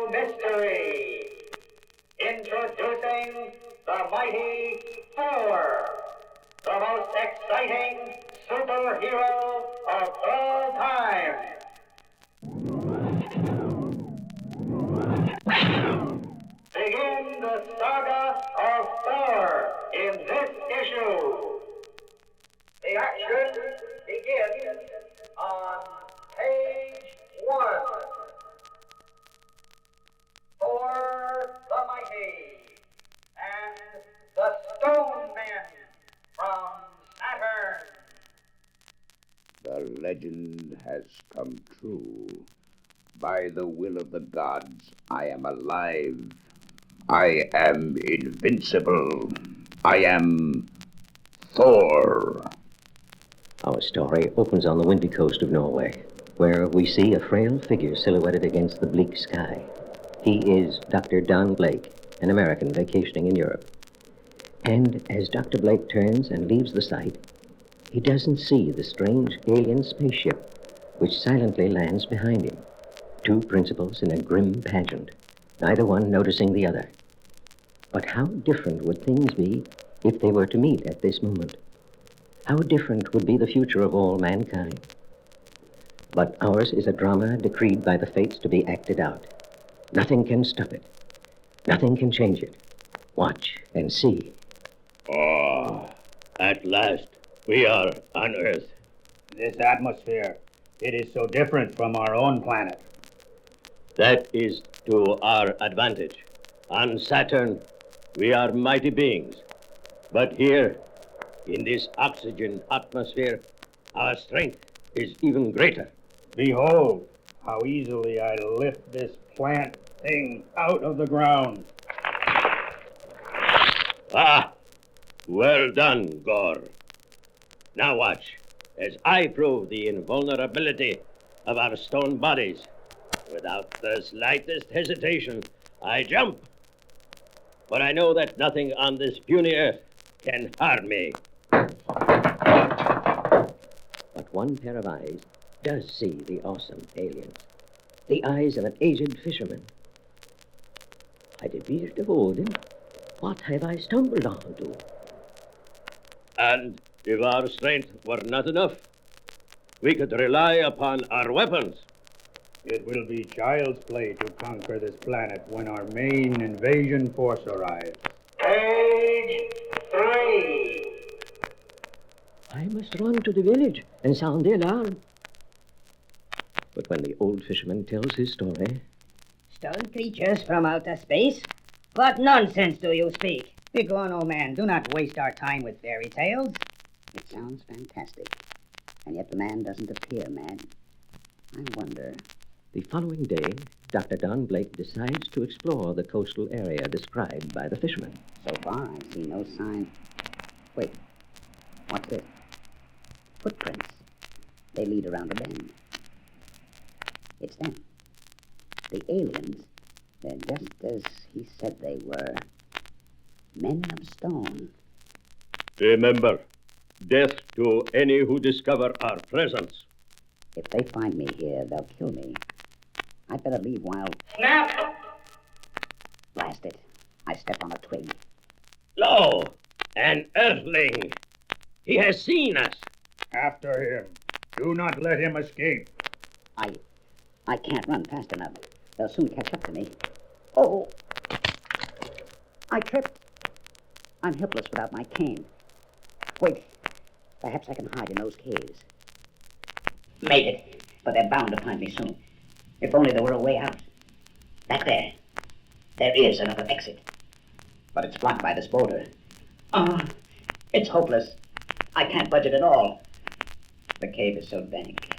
new mystery. Introducing the mighty Thor, the most exciting superhero of all time. Begin the saga of Thor in this issue. The action begins on page 1. Thor the Mighty and the Stone Men from Saturn. The legend has come true. By the will of the gods, I am alive. I am invincible. I am Thor. Our story opens on the windy coast of Norway, where we see a frail figure silhouetted against the bleak sky. He is Dr. Don Blake, an American vacationing in Europe. And as Dr. Blake turns and leaves the site, he doesn't see the strange alien spaceship which silently lands behind him. Two principals in a grim pageant, neither one noticing the other. But how different would things be if they were to meet at this moment? How different would be the future of all mankind? But ours is a drama decreed by the fates to be acted out. Nothing can stop it. Nothing can change it. Watch and see. At last, we are on Earth. This atmosphere, it is so different from our own planet. That is to our advantage. On Saturn, we are mighty beings. But here, in this oxygen atmosphere, our strength is even greater. Behold how easily I lift this plant thing out of the ground. Ah, well done, Gore. Now watch, as I prove the invulnerability of our stone bodies. Without the slightest hesitation, I jump. For I know that nothing on this puny earth can harm me. But one pair of eyes does see the awesome aliens. The eyes of an aged fisherman. I did of Odin. What have I stumbled onto? And if our strength were not enough, we could rely upon our weapons. It will be child's play to conquer this planet when our main invasion force arrives. Page 3. I must run to the village and sound the alarm. But when the old fisherman tells his story... Stone creatures from outer space? What nonsense do you speak? Begone, old man. Do not waste our time with fairy tales. It sounds fantastic, and yet the man doesn't appear mad. I wonder... The following day, Dr. Don Blake decides to explore the coastal area described by the fisherman. So far, I see no sign... Wait, what's this? Footprints. They lead around a bend. It's them. The aliens. They're just as he said they were. Men of stone. Remember, death to any who discover our presence. If they find me here, they'll kill me. I'd better leave while... Snap! Blast it. I step on a twig. Lo, an earthling. He has seen us. After him. Do not let him escape. I can't run fast enough. They'll soon catch up to me. Oh! I tripped. I'm helpless without my cane. Wait. Perhaps I can hide in those caves. Made it. But they're bound to find me soon. If only there were a way out. Back there. There is another exit. But it's blocked by this boulder. It's hopeless. I can't budge it at all. The cave is so dank,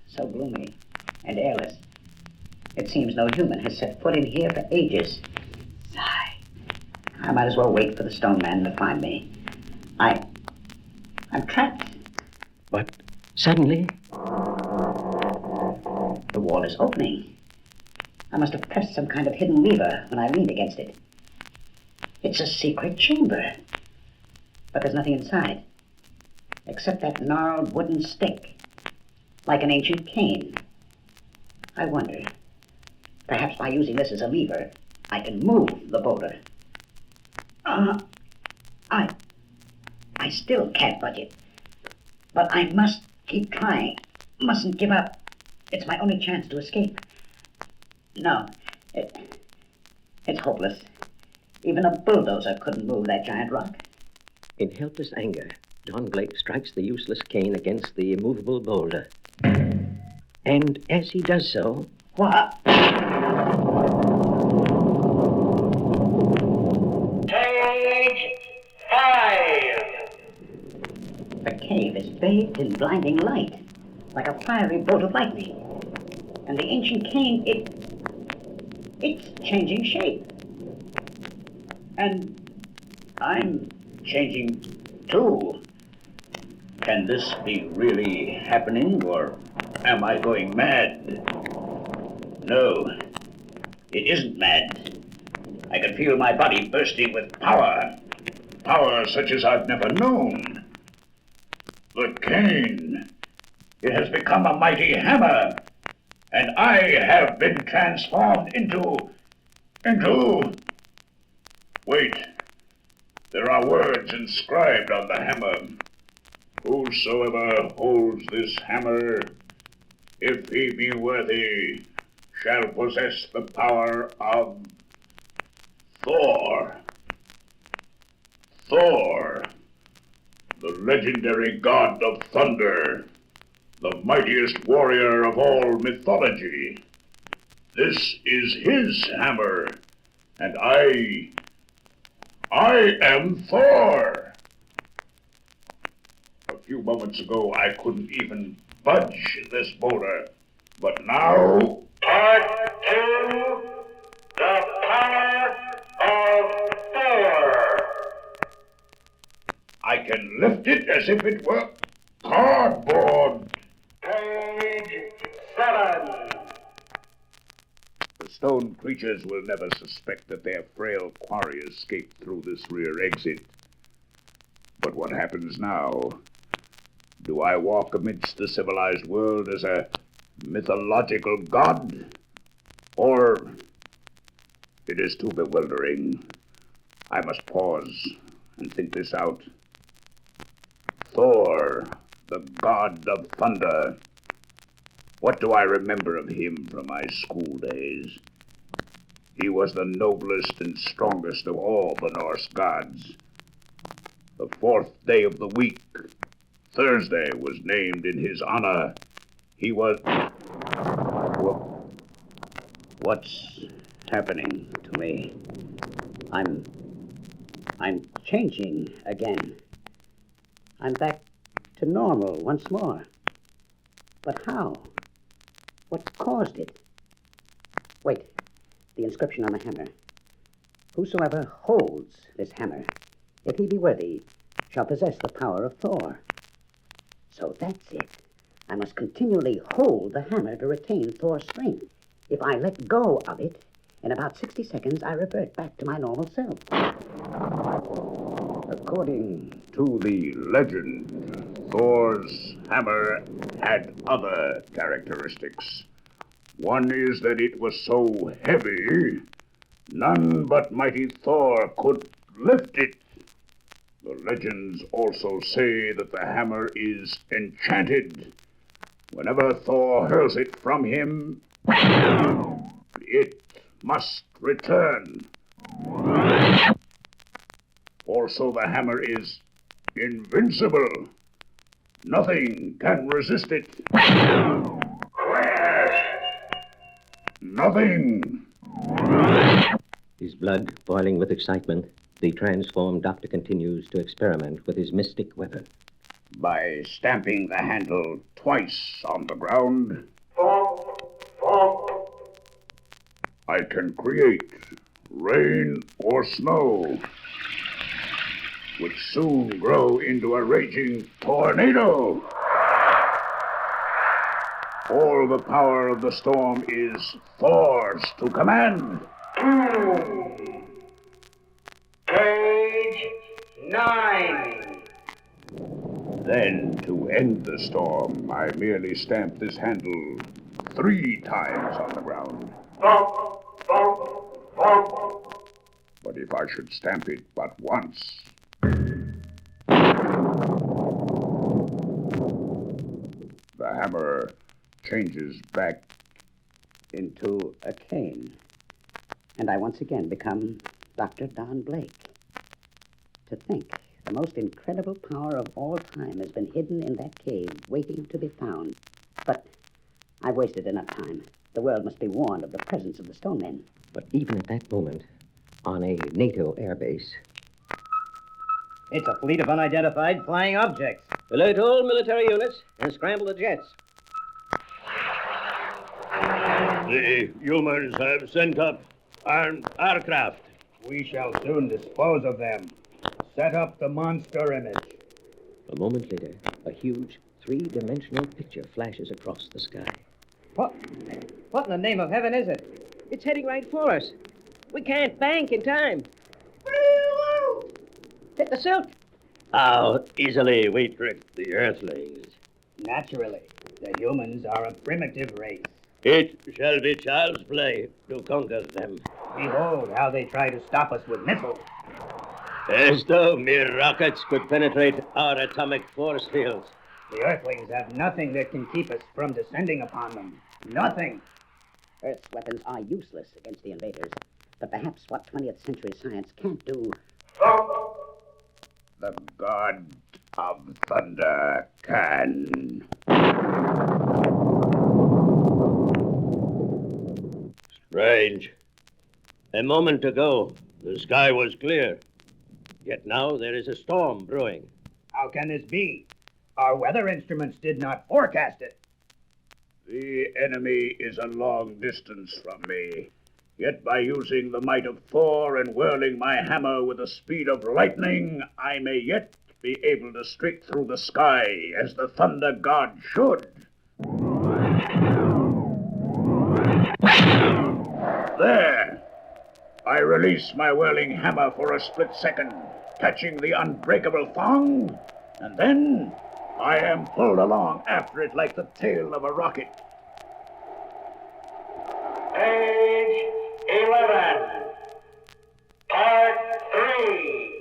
so gloomy, and airless. It seems no human has set foot in here for ages. Sigh. I might as well wait for the stone man to find me. I'm trapped. But suddenly... The wall is opening. I must have pressed some kind of hidden lever when I leaned against it. It's a secret chamber. But there's nothing inside. Except that gnarled wooden stick. Like an ancient cane. I wonder, Perhaps by using this as a lever, I can move the boulder. I still can't budge it. But I must keep trying. Mustn't give up. It's my only chance to escape. No, it's hopeless. Even a bulldozer couldn't move that giant rock. In helpless anger, Don Blake strikes the useless cane against the immovable boulder. And as he does so... What? Stage 5. The cave is bathed in blinding light, like a fiery bolt of lightning. And the ancient cane, it's changing shape. And I'm changing too. Can this be really happening, or am I going mad? No, it isn't mad. I can feel my body bursting with power. Power such as I've never known. The cane. It has become a mighty hammer. And I have been transformed into... Wait. There are words inscribed on the hammer. Whosoever holds this hammer, if he be worthy, shall possess the power of Thor. Thor, the legendary god of thunder, the mightiest warrior of all mythology. This is his hammer, and I am Thor. A few moments ago, I couldn't even budge this boulder, but now... Part 2. The power of Thor. I can lift it as if it were cardboard. Page 7. The stone creatures will never suspect that their frail quarry escaped through this rear exit. But what happens now? Do I walk amidst the civilized world as a mythological god? Or... It is too bewildering. I must pause and think this out. Thor, the god of thunder. What do I remember of him from my school days? He was the noblest and strongest of all the Norse gods. The 4th day of the week, Thursday, was named in his honor. He was... What's happening to me? I'm changing again. I'm back to normal once more. But how? What caused it? Wait, the inscription on the hammer. Whosoever holds this hammer, if he be worthy, shall possess the power of Thor. So that's it. I must continually hold the hammer to retain Thor's strength. If I let go of it, in about 60 seconds I revert back to my normal self. According to the legend, Thor's hammer had other characteristics. One is that it was so heavy, none but mighty Thor could lift it. The legends also say that the hammer is enchanted. Whenever Thor hurls it from him, it must return. Also, the hammer is invincible. Nothing can resist it. Nothing. His blood boiling with excitement, the transformed doctor continues to experiment with his mystic weapon. By stamping the handle twice on the ground, I can create rain or snow, which soon grow into a raging tornado. All the power of the storm is Thor's to command. Page 9. Then, to end the storm, I merely stamp this handle 3 times on the ground. Thump, thump, thump. But if I should stamp it but once. The hammer changes back Into a cane. And I once again become Dr. Don Blake. To think, the most incredible power of all time has been hidden in that cave, waiting to be found. But I've wasted enough time. The world must be warned of the presence of the stone men. But even at that moment, on a NATO airbase, It's a fleet of unidentified flying objects. alert all military units and scramble the jets. The humans have sent up armed aircraft. We shall soon dispose of them. Set up the monster image. A moment later, a huge three-dimensional picture flashes across the sky. What in the name of heaven is it? It's heading right for us. We can't bank in time. Hit the silk. How easily we trick the Earthlings. Naturally, the humans are a primitive race. It shall be child's play to conquer them. Behold how they try to stop us with missiles. As though mere rockets could penetrate our atomic force fields. The Earthlings have nothing that can keep us from descending upon them. Nothing. Earth's weapons are useless against the invaders. But perhaps what 20th century science can't do. Thump. the god of thunder can. Strange. A moment ago, the sky was clear. Yet now there is a storm brewing. How can this be? Our weather instruments did not forecast it. The enemy is a long distance from me. Yet by using the might of Thor and whirling my hammer with the speed of lightning, I may yet be able to streak through the sky as the thunder god should. There! I release my whirling hammer for a split second, catching the unbreakable thong, and then I am pulled along after it like the tail of a rocket. Page 11. Part 3.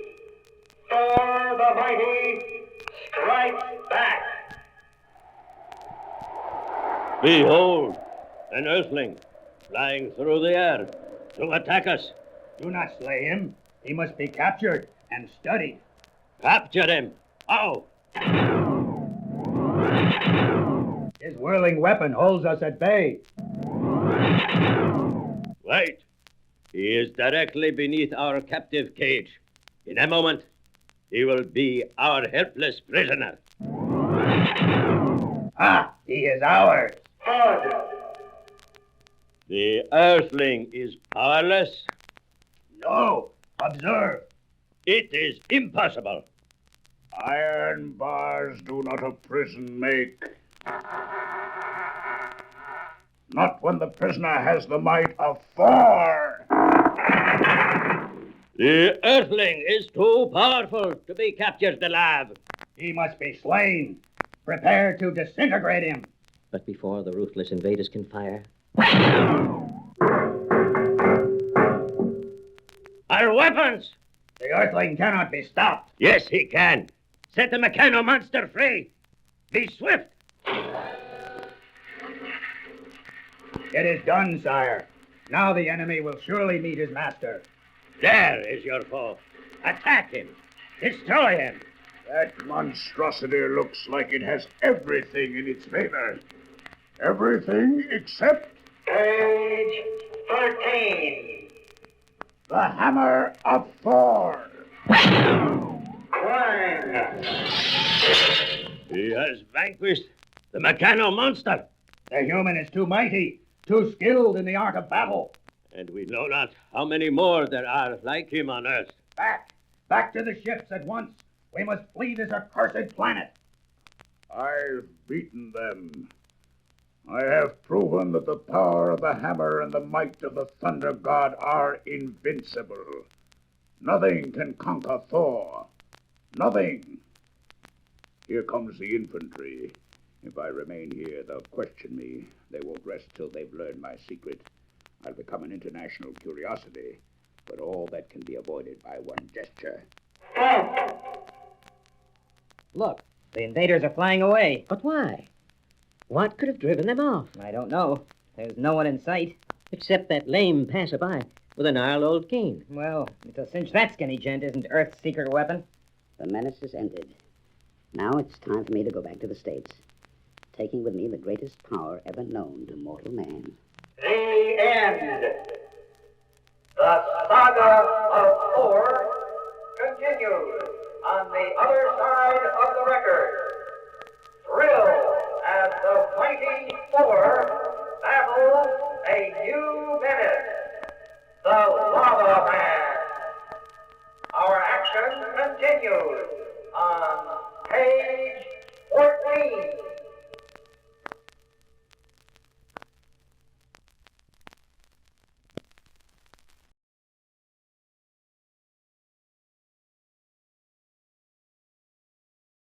Thor the Mighty strikes back. Behold, an earthling flying through the air to attack us. Do not slay him. He must be captured and studied. Capture him. How? His whirling weapon holds us at bay. Wait. He is directly beneath our captive cage. In a moment, he will be our helpless prisoner. Ah, he is ours. Thud. The earthling is powerless. No, observe. It is impossible. Iron bars do not a prison make. Not when the prisoner has the might of Thor. The earthling is too powerful to be captured alive. He must be slain. Prepare to disintegrate him. But before the ruthless invaders can fire, Our weapons! The Earthling cannot be stopped. Yes, he can. Set the Meccano monster free. Be swift. It is done, sire. Now the enemy will surely meet his master. There is your foe. Attack him. Destroy him. That monstrosity looks like it has everything in its favor. Everything except Page 13. the hammer of Thor. 1. He has vanquished the Meccano monster. The human is too mighty, too skilled in the art of battle. And we know not how many more there are like him on Earth. Back to the ships at once. We must flee this accursed planet. I've beaten them. I have proven that the power of the hammer and the might of the thunder god are invincible. Nothing can conquer Thor. Nothing. Here comes the infantry. If I remain here, they'll question me. They won't rest till they've learned my secret. I'll become an international curiosity, but all that can be avoided by one gesture. Look, the invaders are flying away. But why? What could have driven them off? I don't know. There's no one in sight. Except that lame passerby with a gnarled old cane. Well, it's a cinch that skinny gent isn't Earth's secret weapon. The menace is ended. Now it's time for me to go back to the States, taking with me the greatest power ever known to mortal man. The end. The saga of Thor continues on the other side of the record. Thrill as the mighty Thor battles a new menace, the Lava Man. Our action continues on page 14.